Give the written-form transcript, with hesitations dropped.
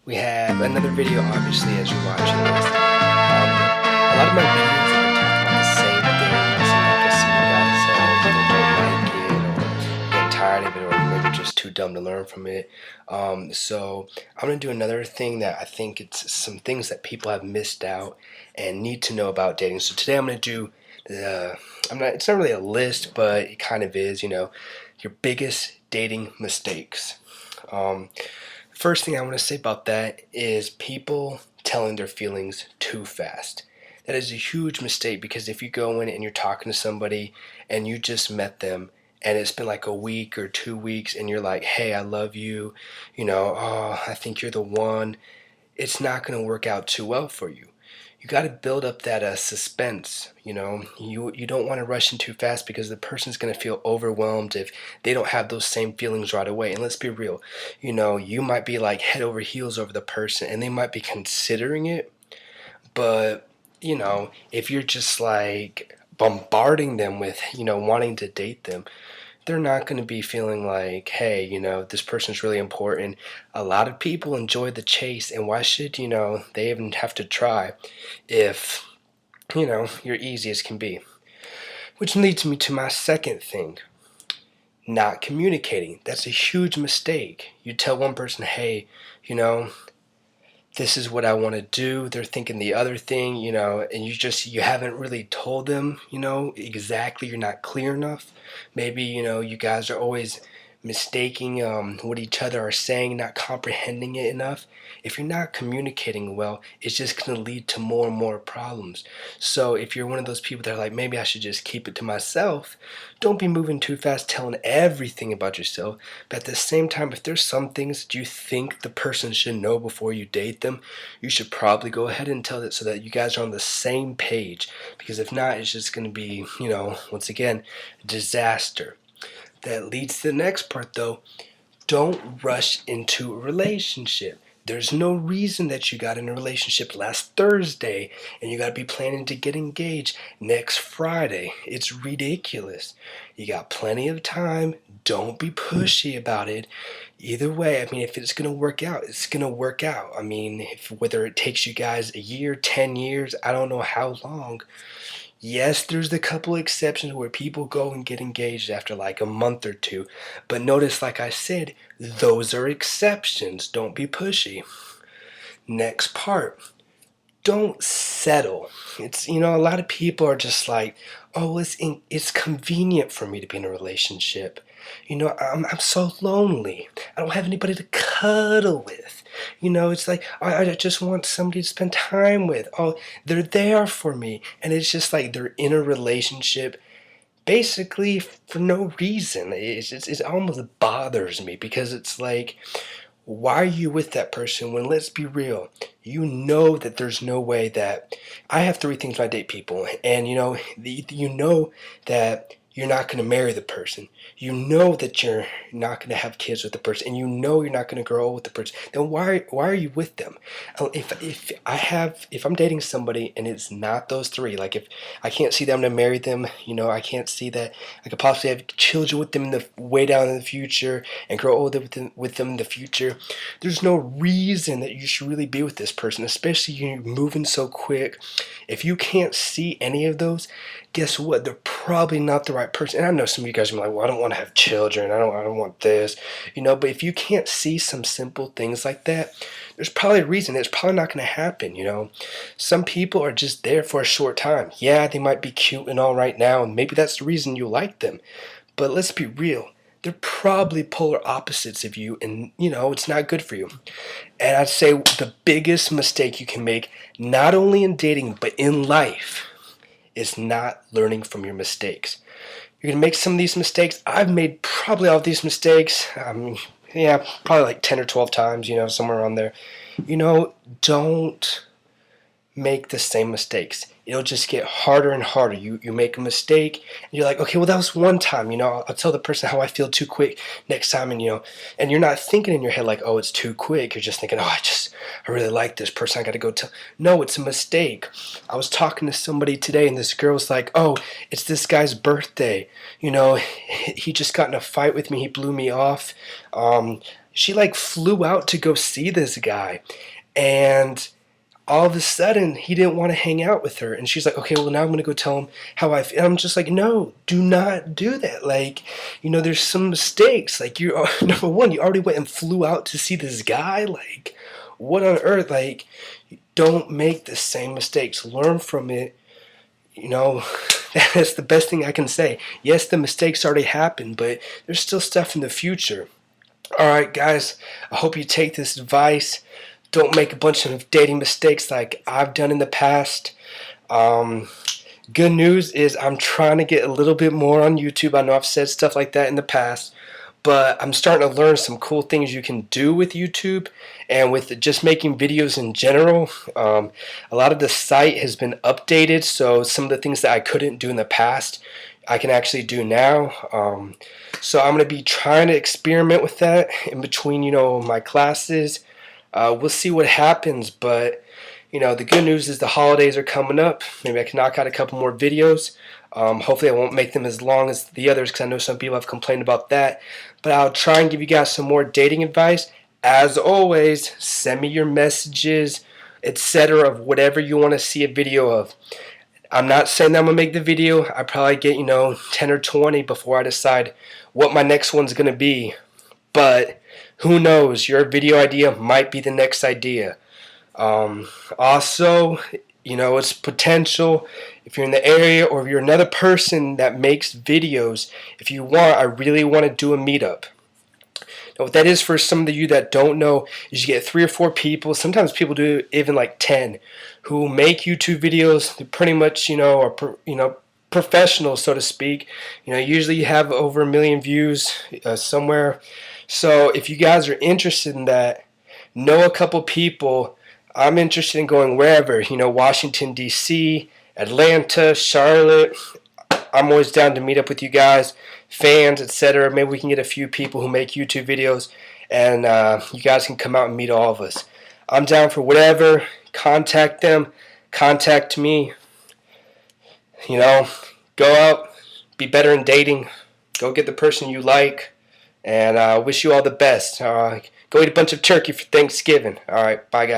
We have another video, obviously, as you're watching this. A lot of my videos have been talking about the same things, and I guess some of you guys either don't like it or get tired of it, or maybe just too dumb to learn from it. So I'm gonna do another thing that I think it's some things that people have missed out and need to know about dating. So today I'm gonna do the it's not really a list, but it kind of is. Your biggest dating mistakes. Um, First thing I want to say about that is people telling their feelings too fast. That is a huge mistake, because if you go in and you're talking to somebody and you just met them and it's been like a week or 2 weeks and you're like, hey, I love you, oh, I think you're the one, it's not going to work out too well for you. You got to build up that suspense. You don't want to rush in too fast, because the person's going to feel overwhelmed if they don't have those same feelings right away. And let's be real, you might be like head over heels over the person and they might be considering it, but if you're just like bombarding them with wanting to date them, they're not going to be feeling like, hey, this person's really important. A lot of people enjoy the chase, and why should, they even have to try if, you're easy as can be? Which leads me to my second thing: not communicating. That's a huge mistake. You tell one person, hey, this is what I want to do. They're thinking the other thing, and you haven't really told them, exactly. You're not clear enough. Maybe, you guys are always mistaking what each other are saying, not comprehending it enough. If you're not communicating well, it's just going to lead to more and more problems. So if you're one of those people that are like, maybe I should just keep it to myself, don't be moving too fast telling everything about yourself. But at the same time, if there's some things that you think the person should know before you date them, you should probably go ahead and tell it, so that you guys are on the same page. Because if not, it's just going to be, once again, disaster. That leads to the next part, though. Don't rush into a relationship. There's no reason that you got in a relationship last Thursday and you got to be planning to get engaged next Friday. It's ridiculous. You got plenty of time. Don't be pushy about it. Either way, I mean, if it's going to work out, it's going to work out. I mean, whether it takes you guys a year, 10 years, I don't know how long. Yes, there's a couple exceptions where people go and get engaged after like a month or two. But notice, like I said, those are exceptions. Don't be pushy. Next part: don't settle. It's, a lot of people are just like, oh, it's convenient for me to be in a relationship. I'm so lonely. I don't have anybody to cuddle with. It's like, I just want somebody to spend time with. Oh, they're there for me. And it's just like they're in a relationship basically for no reason. It almost bothers me, because it's like, why are you with that person when, let's be real, you know that there's no way that I have three things when I date people, and you know that you're not going to marry the person, you know that you're not going to have kids with the person, and you know you're not going to grow old with the person. Then why are you with them? If I'm dating somebody and it's not those three, like if I can't see them to marry them, I can't see that I could possibly have children with them in the way down in the future and grow older with them in the future, there's no reason that you should really be with this person, especially you're moving so quick. If you can't see any of those, guess what? They're probably not the right person. And I know some of you guys are like, well, I don't want to have children. I don't want this, but if you can't see some simple things like that, there's probably a reason. It's probably not going to happen. Some people are just there for a short time. Yeah, they might be cute and all right now, and maybe that's the reason you like them. But let's be real. They're probably polar opposites of you, and it's not good for you. And I'd say the biggest mistake you can make, not only in dating but in life, is not learning from your mistakes. You're gonna make some of these mistakes. I've made probably all of these mistakes. Yeah, probably like 10 or 12 times. Somewhere around there. Don't make the same mistakes. It'll just get harder and harder. You make a mistake, and you're like, okay, well, that was one time. I'll tell the person how I feel too quick next time, and you're not thinking in your head like, oh, it's too quick. You're just thinking, oh, I really like this person. I got to go tell. No, it's a mistake. I was talking to somebody today, and this girl was like, oh, it's this guy's birthday. He just got in a fight with me. He blew me off. she like flew out to go see this guy, and all of a sudden he didn't want to hang out with her, and she's like, okay, well, now I'm gonna go tell him how I feel. And I'm just like, no, do not do that. Like, there's some mistakes. Like, you number one, you already went and flew out to see this guy. Like, what on earth? Like, don't make the same mistakes. Learn from it. That's the best thing I can say. Yes, the mistakes already happened, but there's still stuff in the future. All right, guys, I hope you take this advice. Don't make a bunch of dating mistakes like I've done in the past. Good news is I'm trying to get a little bit more on YouTube. I know I've said stuff like that in the past, but I'm starting to learn some cool things you can do with YouTube and with just making videos in general. A lot of the site has been updated, so some of the things that I couldn't do in the past, I can actually do now. So I'm going to be trying to experiment with that in between, my classes. We'll see what happens, but the good news is the holidays are coming up. Maybe I can knock out a couple more videos. Hopefully I won't make them as long as the others, because I know some people have complained about that. But I'll try and give you guys some more dating advice. As always, send me your messages, etc., of whatever you want to see a video of. I'm not saying that I'm going to make the video. I probably get, 10 or 20 before I decide what my next one's going to be. But who knows? Your video idea might be the next idea. Also, it's potential. If you're in the area, or if you're another person that makes videos, if you want, I really want to do a meetup. Now, what that is, for some of you that don't know, is you get 3 or 4 people. Sometimes people do even like 10, who make YouTube videos. They're pretty much, are professionals, so to speak. Usually you have over 1 million views somewhere. So if you guys are interested in that, know a couple people. I'm interested in going wherever, Washington, D.C., Atlanta, Charlotte. I'm always down to meet up with you guys, fans, etc. Maybe we can get a few people who make YouTube videos, and you guys can come out and meet all of us. I'm down for whatever. Contact them. Contact me. Go out. Be better in dating. Go get the person you like. And I wish you all the best. Go eat a bunch of turkey for Thanksgiving. All right. Bye, guys.